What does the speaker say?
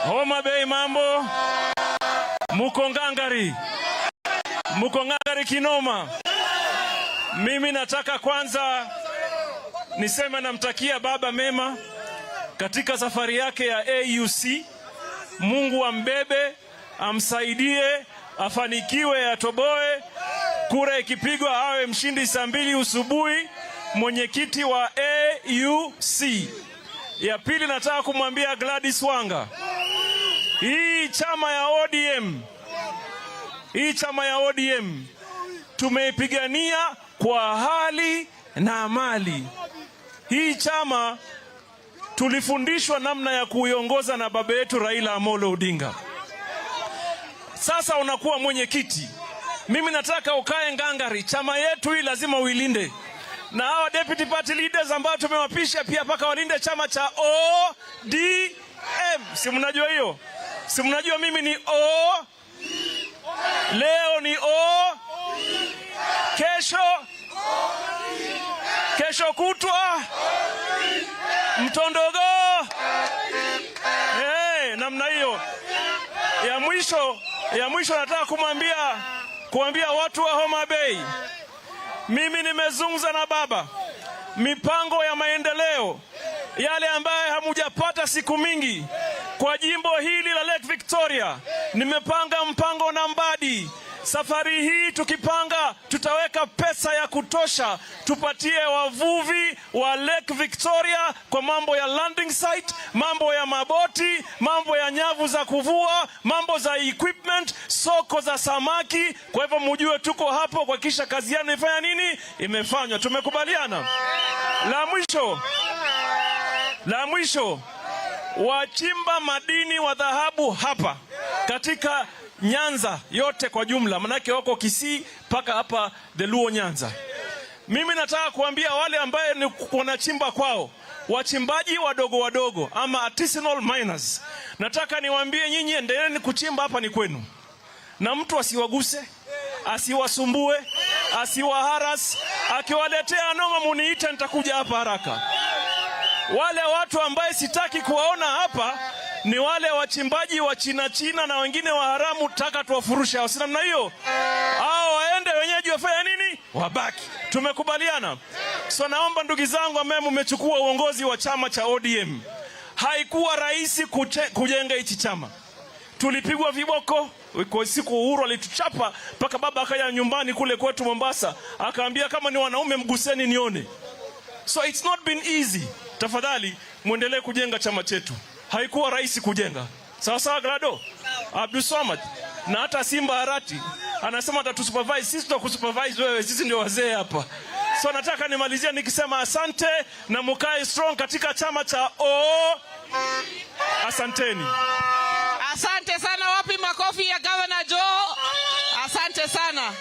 Homa Bay mambo. Mukongangari kinoma. Mimi nataka kwanza niseme namtakia baba mema katika safari yake ya AUC. Mungu ambebe, amsaidie, afanikiwe, atoboe. Kura ikipigwa awe mshindi saa 2 asubuhi, mwenyekiti wa AUC. Ya pili nataka kumwambia Gladys Wanga, hii chama ya ODM tumeipigania kwa hali na mali. Hii chama tulifundishwa namna ya kuiongoza na baba yetu Raila Amolo Odinga. Sasa unakuwa mwenyekiti. Mimi nataka ukae ngangari, chama yetu hii lazima uilinde. Na hawa deputy party leaders ambao tumewapisha pia paka walinde chama cha ODM. Si mnajua hiyo? Si mnajua mimi ni O? Leo ni O. Kesho kutwa mtondogo. Namna hiyo. Ya mwisho nataka kuambia watu wa Homa Bay. Mimi nimezungumza na baba mipango ya maendeleo yale ambaye hamujapata siku mingi kwa jimbo hili la Lake Victoria. Nimepanga mpango na Mbadi. Safari hii tukipanga tutaweka pesa ya kutosha tupatie wavuvi wa Lake Victoria kwa mambo ya landing site, mambo ya maboti, mambo ya nyavu za kuvua, mambo za equipment, soko za samaki. Kwa hivyo mjue tuko hapo kwa kisha kazi yenu ifanya nini? Imefanywa. Tumekubaliana. La mwisho wachimba madini wa dhahabu hapa katika Nyanza yote kwa jumla, manake wako Kisii paka hapa the Luo Nyanza. Mimi nataka kuambia wale ambaye ni wanachimba kwao, wachimbaji wadogo ama artisanal miners, nataka niwaambie nyinyi endeleeni kuchimba, hapa ni kwenu. Na mtu asiwaguse, asiwasumbue, asiwaharas. Akiwaletea noma muniite, nitakuja hapa haraka. Wale watu ambaye sitaki kuwaona hapa ni wale wachimbaji wa China na wengine wa haramu, taka tuwafurusha. Hao si namna hiyo. Hao waende wenyeji wafanya nini? Wabaki. Tumekubaliana. So naomba ndugu zangu ambao mmechukua uongozi wa chama cha ODM, haikuwa rahisi kujenga hichi chama. Tulipigwa viboko. Kwa siku Uhuru alituchapa mpaka baba akaja nyumbani kule kwetu Mombasa akaambia kama ni wanaume mguseni nione. So it's not been easy. Tafadhali muendelee kujenga chama chetu. Haikuwa rahisi kujenga. Sawa Grado? Abdul Samad na hata Simba Harati anasema atatusupervise. Sisi tutakusupervise wewe, sisi ndio wazee hapa. So nataka nimalizia nikisema asante na mukae strong katika chama cha Asanteni. Asante sana. Wapi makofi ya Governor Joho? Asante sana.